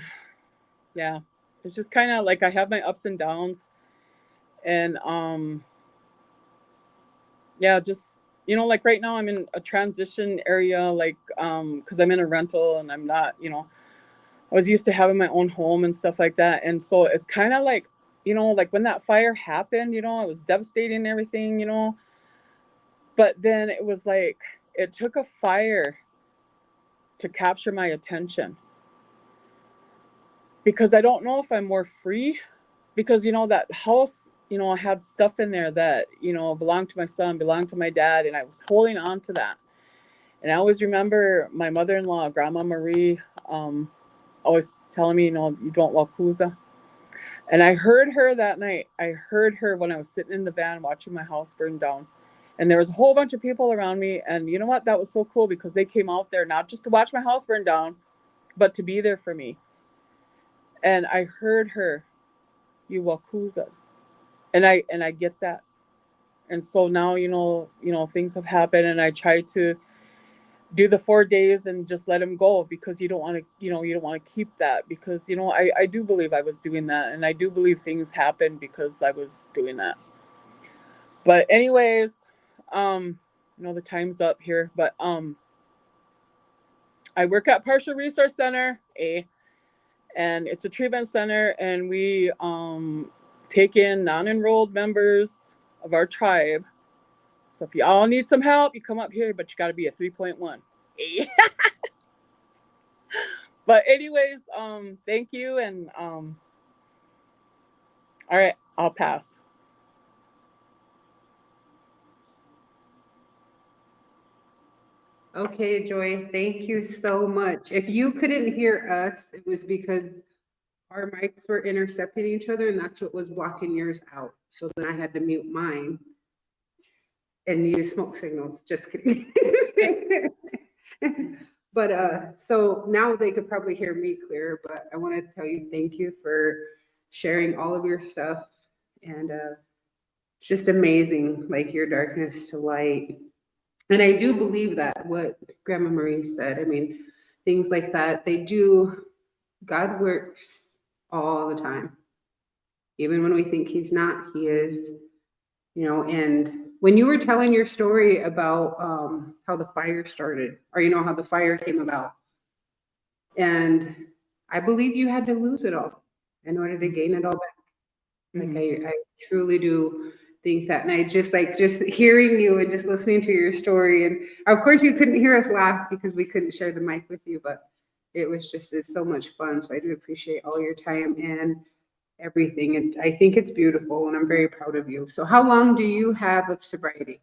Speaker 4: yeah, it's just kind of like I have my ups and downs, and, yeah, just, like right now I'm in a transition area, like, cause I'm in a rental and I'm not, I was used to having my own home and stuff like that. And so it's kind of like, like when that fire happened, it was devastating and everything, but then it was like, it took a fire to capture my attention, because I don't know if I'm more free, because, that house, I had stuff in there that, belonged to my son, belonged to my dad. And I was holding on to that. And I always remember my mother-in-law, Grandma Marie, always telling me, you don't wakuza. And I heard her that night. I heard her when I was sitting in the van watching my house burn down. And there was a whole bunch of people around me. And you know what? That was so cool, because they came out there not just to watch my house burn down, but to be there for me. And I heard her, you wakuza. And I get that. And so now, things have happened, and I try to do the 4 days and just let him go, because you don't want to, you don't want to keep that, because, I do believe I was doing that. And I do believe things happened because I was doing that. But anyways, the time's up here, but, I work at Partial Resource Center, and it's a treatment center, and we, take in non-enrolled members of our tribe. So if you all need some help, you come up here, but you got to be a 3.1. But anyways, thank you. And, all right, I'll pass.
Speaker 2: Okay, Joy, thank you so much. If you couldn't hear us, it was because our mics were intercepting each other, and that's what was blocking yours out. So then I had to mute mine and use smoke signals. Just kidding. But so now they could probably hear me clearer, but I want to tell you thank you for sharing all of your stuff. And it's just amazing, like your darkness to light. And I do believe that what Grandma Marie said, I mean, things like that, God works all the time. Even when we think he's not, he is, and when you were telling your story about how the fire started, or, how the fire came about, and I believe you had to lose it all in order to gain it all back. Like, I truly do think that. And I just hearing you and just listening to your story. And of course you couldn't hear us laugh because we couldn't share the mic with you, but it's so much fun. So I do appreciate all your time and everything. And I think it's beautiful, and I'm very proud of you. So how long do you have of sobriety?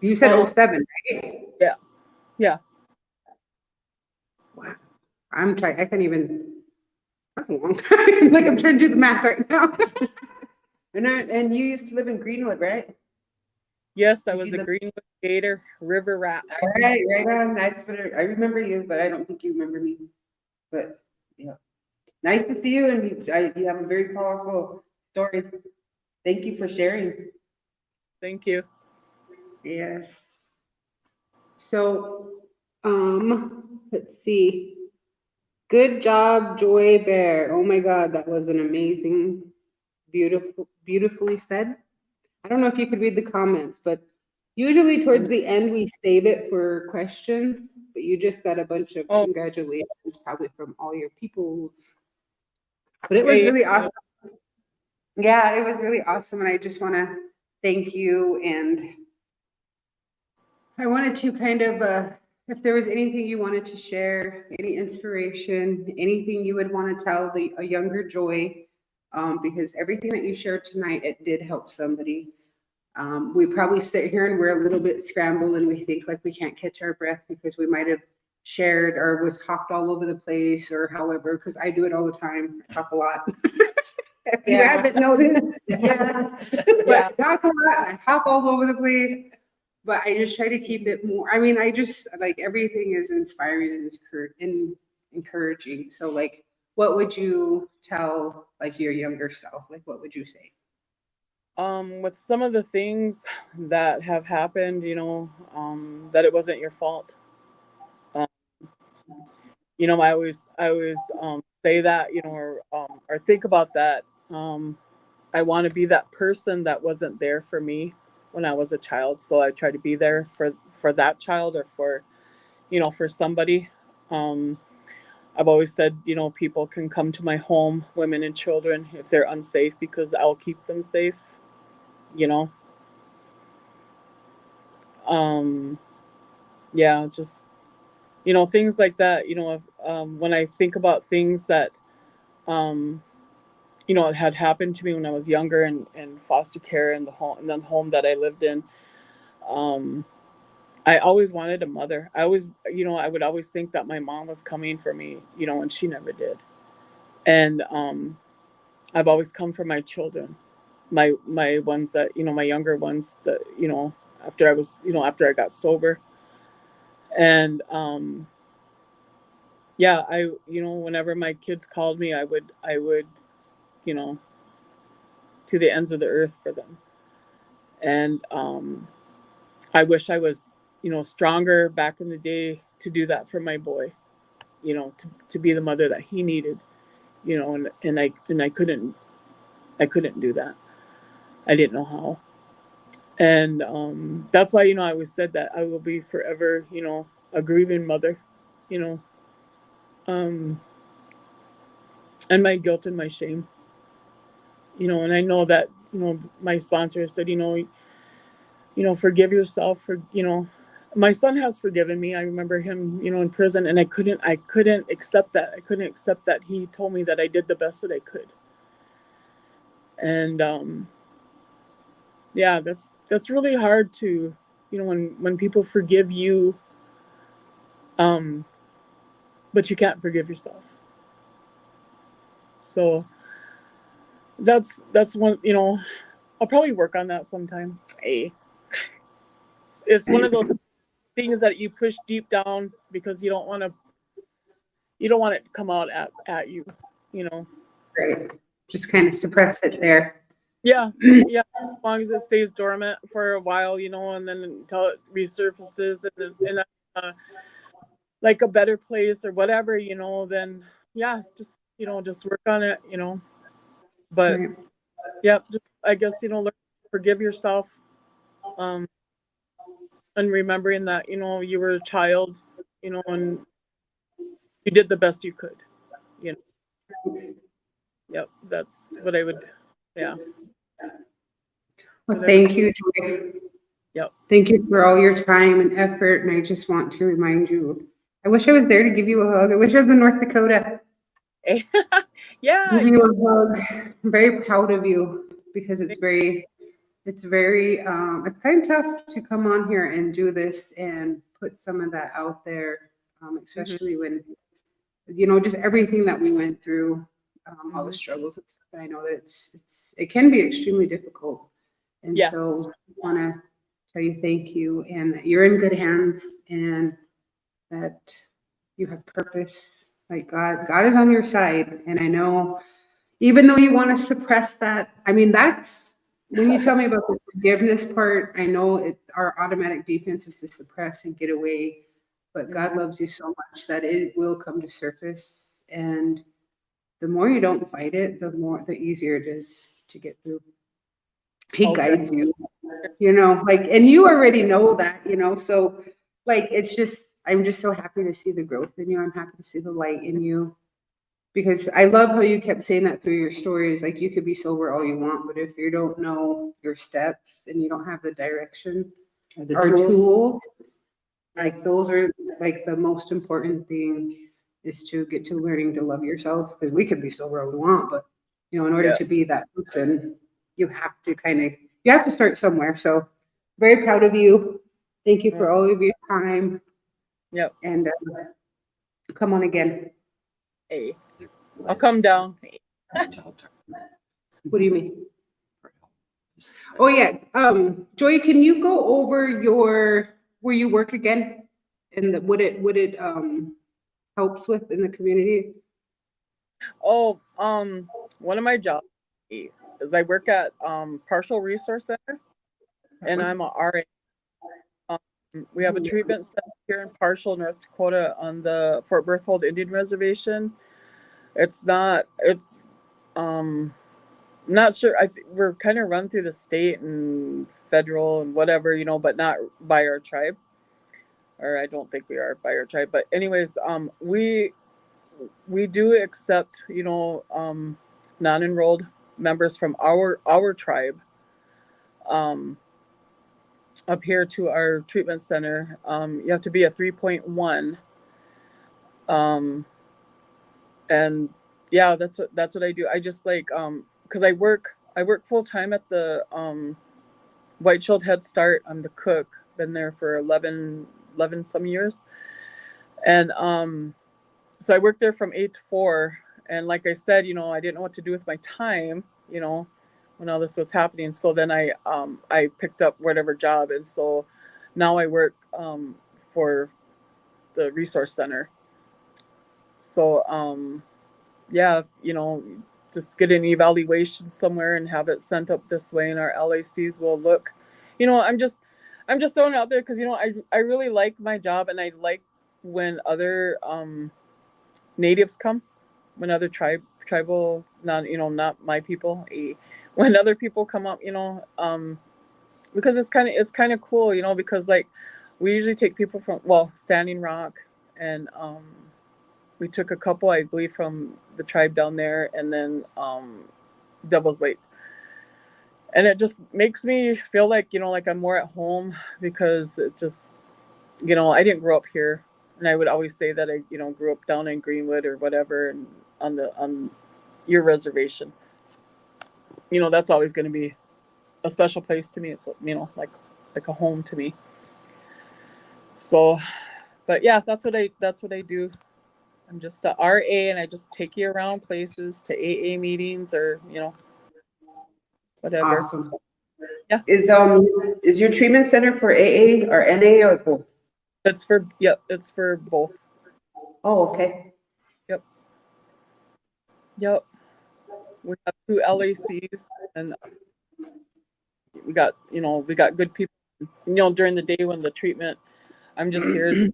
Speaker 2: You said 07, right?
Speaker 4: Yeah. Yeah.
Speaker 2: Wow. I can't even, that's a long time. Like, I'm trying to do the math right now. And you used to live in Greenwood, right?
Speaker 4: Yes, I was a Greenwood Gator River rat.
Speaker 2: All right, right on. Nice. I remember you, but I don't think you remember me. But yeah, nice to see you, and you have a very powerful story. Thank you for sharing.
Speaker 4: Thank you.
Speaker 2: Yes. So, let's see. Good job, Joy Bear. Oh my God, that was an amazing, beautifully said. I don't know if you could read the comments, but usually towards the end we save it for questions. But you just got a bunch of congratulations, probably from all your peoples. But it was
Speaker 4: Yeah,
Speaker 2: really awesome. Yeah, it was really awesome. And I just want to thank you. And I wanted to kind of, if there was anything you wanted to share, any inspiration, anything you would want to tell a younger Joy, because everything that you shared tonight, it did help somebody. We probably sit here and we're a little bit scrambled and we think like we can't catch our breath because we might have shared or was hopped all over the place or however, because I do it all the time. I talk a lot. If you
Speaker 3: Yeah.
Speaker 2: haven't noticed, yeah. But
Speaker 4: Yeah.
Speaker 2: I talk a lot and I hop all over the place. But I just try to keep it more. I mean, I just like everything is inspiring and is encouraging. So, like, what would you tell like your younger self? Like, what would you say?
Speaker 4: With some of the things that have happened, that it wasn't your fault. Um, I always say that, or think about that. I want to be that person that wasn't there for me when I was a child. So I try to be there for that child or for somebody. Um, I've always said, people can come to my home, women and children, if they're unsafe, because I'll keep them safe. You know, um, yeah, just things like that. When I think about things that um, it had happened to me when I was younger and foster care in the home that I lived in. Um, I always wanted a mother. I would always think that my mom was coming for me, and she never did. And I've always come for my children, my ones that, my younger ones that, after I got sober. And yeah, whenever my kids called me, I would, you know, to the ends of the earth for them. And I wish I was, stronger back in the day to do that for my boy, to be the mother that he needed, and I couldn't do that. I didn't know how. And that's why, I always said that I will be forever, a grieving mother, you know, um, and my guilt and my shame, and I know that, my sponsor said, forgive yourself my son has forgiven me. I remember him, in prison, and I couldn't accept that. I couldn't accept that he told me that I did the best that I could. And yeah, that's really hard to, when people forgive you, um, but you can't forgive yourself. So that's one, I'll probably work on that sometime. Hey, it's one of those things that you push deep down because you don't want it to come out at you, you know.
Speaker 2: Right. Just kind of suppress it there.
Speaker 4: Yeah, yeah. As long as it stays dormant for a while, and then until it resurfaces in like a better place or whatever, then yeah, just work on it. But
Speaker 2: Right.
Speaker 4: yeah, just, I guess, learn to forgive yourself, um, and remembering that, you were a child, and you did the best you could, you know. Yep, that's what I would, yeah.
Speaker 2: Well,
Speaker 4: What I would
Speaker 2: thank
Speaker 4: say.
Speaker 2: you, Joy.
Speaker 4: Yep.
Speaker 2: Thank you for all your time and effort. And I just want to remind you, I wish I was there to give you a hug. I wish I was in North Dakota.
Speaker 4: Yeah,
Speaker 2: Give you a hug. I'm very proud of you because it's kind of tough to come on here and do this and put some of that out there,
Speaker 4: Mhm,
Speaker 2: especially when, just everything that we went through, all the
Speaker 4: mhm.
Speaker 2: struggles and stuff. And I know that it can be extremely difficult. And
Speaker 4: Yeah.
Speaker 2: so I want to tell you thank you and that you're in good hands and that you have purpose. Like God is on your side. And I know even though you want to suppress that, I mean, that's when you tell me about the forgiveness part, I know our automatic defense is to suppress and get away. But God
Speaker 4: Mhm.
Speaker 2: loves you so much that it will come to surface. And the more you don't fight it, the easier it is to get through. He
Speaker 4: Oh, good.
Speaker 2: guides you, like, and you already know that, so like, I'm just so happy to see the growth in you. I'm happy to see the light in you. Because I love how you kept saying that through your stories. Like you could be sober all you want, but if you don't know your steps and you don't have the direction
Speaker 3: The
Speaker 2: or
Speaker 3: tools.
Speaker 2: tools, like those are like the most important thing is to get to learning to love yourself. Because we could be sober all we want, but you know, in order
Speaker 4: Yeah.
Speaker 2: to be that person, you have to you have to start somewhere. So very proud of you. Thank you for all of your time.
Speaker 4: Yep.
Speaker 2: And come on again.
Speaker 4: Hey, I'll come down.
Speaker 2: What do you mean? Oh yeah. Joy, can you go over where you work again and what it helps with in the community?
Speaker 4: Oh, one of my jobs is I work at Partial Resource Center, and I'm a RA. We have a treatment center here in Partial, North Dakota, on the Fort Berthold Indian Reservation. It's not sure. We're kind of run through the state and federal and whatever, you know, but not by our tribe. Or I don't think we are by our tribe. But anyways, we do accept, you know, non-enrolled members from our tribe up here to our treatment center. You have to be a 3.1. And yeah, that's what I do. I just like because I work full time at the White Shield Head Start. I'm the cook. Been there for 11 some years. And so I worked there from 8 to 4. And like I said, you know, I didn't know what to do with my time, you know, when all this was happening. So then I picked up whatever job. And so now I work for the resource center. So yeah, you know, just get an evaluation somewhere and have it sent up this way, and our LACs will look, you know, I'm just throwing it out there because, you know, I really like my job, and I like when other natives come, when other tribal, not my people, when other people come up, you know, because it's kind of cool, you know, because like we usually take people from, well, Standing Rock, and we took a couple, I believe, from the tribe down there, and then Devil's Lake. And it just makes me feel like, you know, like I'm more at home, because it just, you know, I didn't grow up here. And I would always say that I, you know, grew up down in Greenwood or whatever, and on your reservation. You know, that's always going to be a special place to me. It's, you know, like a home to me. So, but yeah, that's what I do. I'm just a RA, and I just take you around places to AA meetings, or, you know, whatever.
Speaker 2: Awesome.
Speaker 4: Yeah.
Speaker 3: Is your treatment center for AA or NA or both?
Speaker 4: It's for both.
Speaker 3: Oh, okay.
Speaker 4: Yep. We have 2 LACs, and we got good people. You know, during the day when the treatment, I'm just here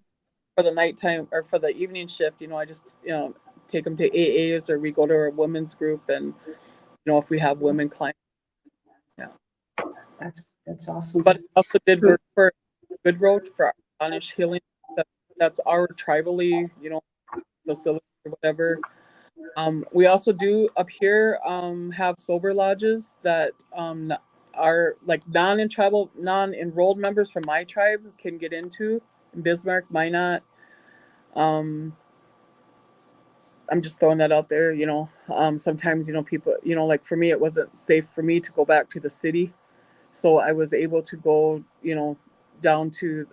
Speaker 4: for the nighttime or for the evening shift. You know, I just, you know, take them to AAs, or we go to our women's group, and, you know, if we have women clients. Yeah.
Speaker 3: That's awesome.
Speaker 4: But I also did work for Good Road for Spanish Healing. That's our tribally, you know, facility or whatever. We also do up here have sober lodges that are like non-enrolled members from my tribe can get into. In Bismarck, Minot. I'm just throwing that out there, you know. Sometimes, you know, people, you know, like for me, it wasn't safe for me to go back to the city. So I was able to go, you know, down to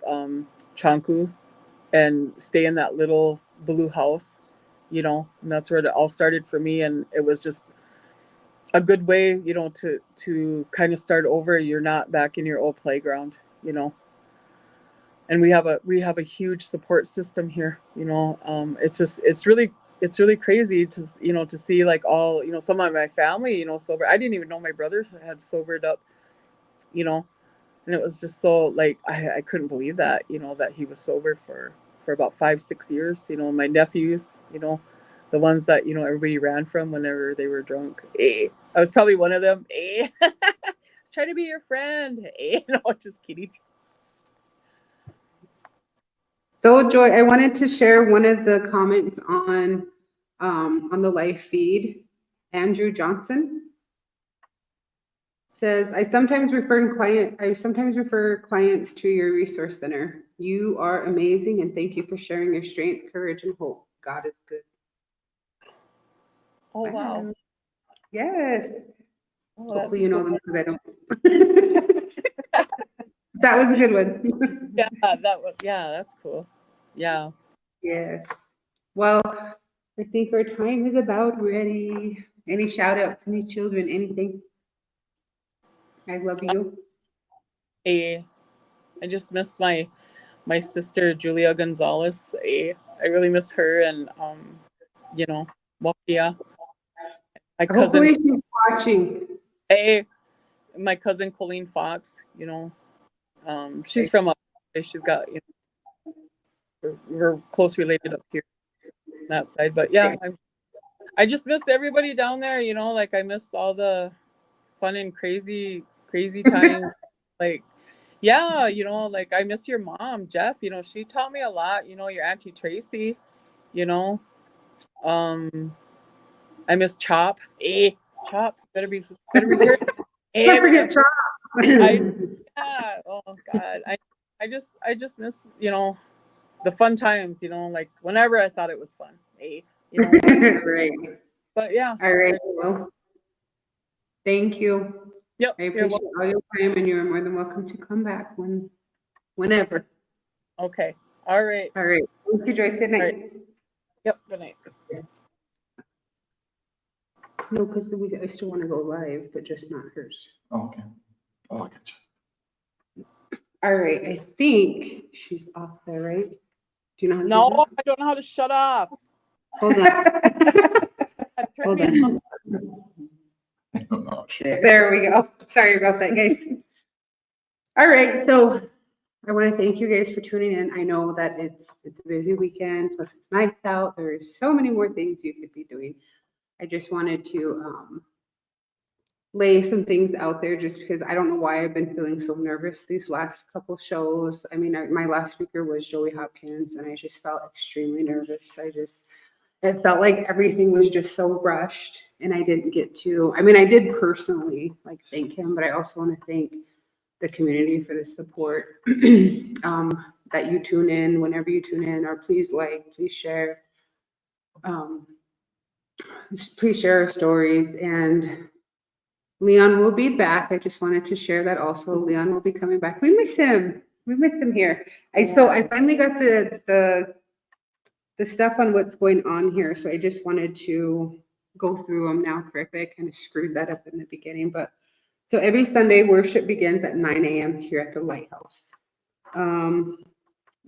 Speaker 4: Chanku and stay in that little blue house, you know, and that's where it all started for me. And it was just a good way, you know, to kind of start over. You're not back in your old playground, you know. And we have a huge support system here, you know. It's really crazy to, you know, to see like all, you know, some of my family, you know, sober. I didn't even know my brother had sobered up, you know. And it was just so like I couldn't believe that, you know, that he was sober for about 5-6 years. You know, my nephews, you know, the ones that, you know, everybody ran from whenever they were drunk. I was probably one of them. I was trying to be your friend. No, just kidding.
Speaker 2: So, Joy, I wanted to share one of the comments on on the live feed. Andrew Johnson says, I sometimes refer clients to your resource center. You are amazing, and thank you for sharing your strength, courage, and hope. God is good.
Speaker 4: Oh, wow.
Speaker 2: Yes.
Speaker 4: Oh,
Speaker 2: Hopefully
Speaker 4: that's
Speaker 2: you know
Speaker 4: cool.
Speaker 2: them because I don't. That was a good one.
Speaker 4: Yeah, that's cool. Yeah.
Speaker 2: Yes. Well, I think our time is about ready. Any shout outs, any children, anything? I love you.
Speaker 4: I just miss my sister Julia Gonzalez. I really miss her, and you know, Mokia. My cousin,
Speaker 2: Hopefully she's watching.
Speaker 4: my cousin Colleen Fox. She's from up. She's got, we're close related up here on that side. But yeah, I just miss everybody down there. Like I miss all the fun and crazy times. Like, yeah, like I miss your mom, Jeff. She taught me a lot. Your Auntie Tracy. You know, I miss Chop. Chop, better be here.
Speaker 2: Don't forget Chop.
Speaker 4: Oh God, I just miss the fun times. Like whenever I thought it was fun.
Speaker 2: Right.
Speaker 4: But yeah.
Speaker 2: All right. Well, thank you.
Speaker 4: Yep.
Speaker 2: I appreciate all your time, and you're more than welcome to come back whenever.
Speaker 4: Okay. All right.
Speaker 2: All right. Thank you, Joy. Good night.
Speaker 4: Right. Yep. Good night.
Speaker 2: No, because I still want to go live, but just not hers.
Speaker 1: Oh, okay. Oh, I got you.
Speaker 2: All right. I think she's off there, right? Do you know how to do
Speaker 4: No,
Speaker 2: that?
Speaker 4: I don't know how to shut off.
Speaker 2: Hold on. Hold on.
Speaker 1: I don't know.
Speaker 2: There we go. Sorry about that, guys. All right. So I want to thank you guys for tuning in. I know that it's a busy weekend, plus it's nice out. There's so many more things you could be doing. I just wanted to lay some things out there just because I don't know why I've been feeling so nervous these last couple shows. I mean, my last speaker was Joey Hopkins, and I just felt extremely nervous. It felt like everything was just so rushed, and I didn't get to, I mean, I did personally thank him, but I also want to thank the community for the support that you tune in whenever you tune in, or please please share. Please share our stories, and Leon will be back. I just wanted to share that also. Leon will be coming back. We miss him. We miss him here. I finally got the stuff on what's going on here, so I just wanted to go through them now correctly. I kind of screwed that up in the beginning, but so every Sunday worship begins at 9 a.m. here at the Lighthouse. June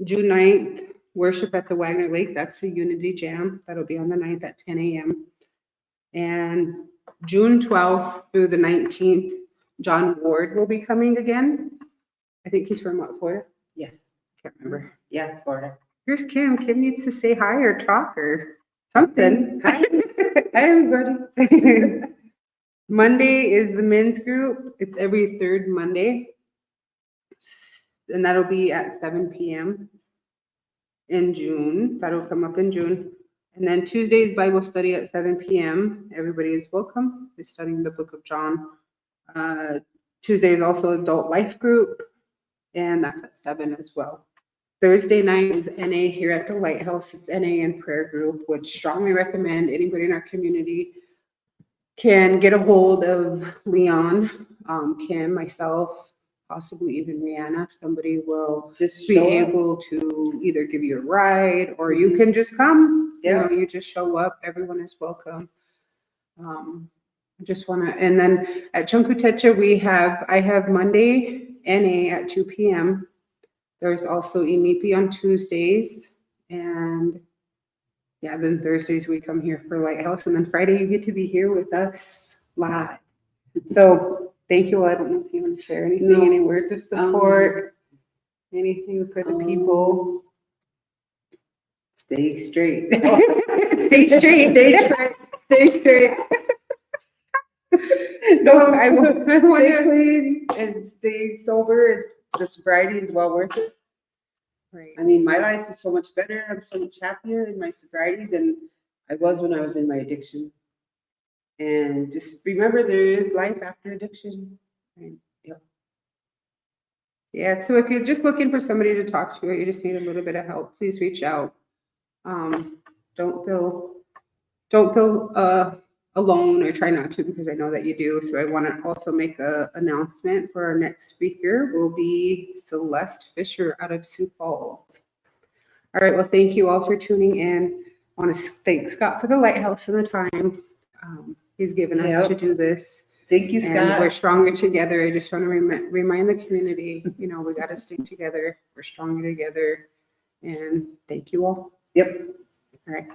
Speaker 2: 9th, worship at the Wagner Lake. That's the Unity Jam. That'll be on the 9th at 10 a.m. And June 12th through the 19th, John Ward will be coming again. I think he's from what, Florida?
Speaker 3: Yes.
Speaker 2: Can't remember.
Speaker 3: Yeah, Florida.
Speaker 2: Here's Kim. Kim needs to say hi or talk or something.
Speaker 3: Hi. Hi, everybody.
Speaker 2: Monday is the men's group. It's every third Monday. And that'll be at 7 p.m. in June. That'll come up in June. And then Tuesday's Bible study at 7 p.m. Everybody is welcome. We're studying the book of John. Tuesday is also adult life group, and that's at 7 as well. Thursday night is NA here at the Lighthouse. It's NA and prayer group, which strongly recommend anybody in our community can get a hold of Leon, Kim, myself, possibly even Rihanna. Somebody will
Speaker 3: Just
Speaker 2: be
Speaker 3: show up.
Speaker 2: able to either give you a ride, or you can just come.
Speaker 3: Yeah.
Speaker 2: You just show up. Everyone is welcome. I just want to, and then at Chunkutecha, I have Monday NA at 2 p.m. There's also Inipi on Tuesdays, and yeah, then Thursdays we come here for Lighthouse, and then Friday you get to be here with us live. So thank you. I don't know if you want to share anything,
Speaker 3: No.
Speaker 2: any words of support, anything for the people.
Speaker 3: Stay straight.
Speaker 2: Stay straight, stay straight. So I want
Speaker 3: Stay
Speaker 2: to.
Speaker 3: clean and stay sober. The sobriety is well worth it.
Speaker 2: Right.
Speaker 3: I mean, my life is so much better. I'm so much happier in my sobriety than
Speaker 2: I was when I was in my addiction. And just remember, there is life after addiction. And, yep. Yeah, so if you're just looking for somebody to talk to, or you just need a little bit of help, please reach out. Don't feel alone, or try not to, because I know that you do. So I want to also make a announcement for our next speaker will be Celeste Fisher out of Sioux Falls. All right, well, thank you all for tuning in. I want to thank Scott for the lighthouse and the time he's given us to do this.
Speaker 3: Thank you,
Speaker 2: And we're
Speaker 3: Scott.
Speaker 2: stronger together. I just want to remind the community, we got to stick together. We're stronger together. And thank you all.
Speaker 3: Yep.
Speaker 2: All right.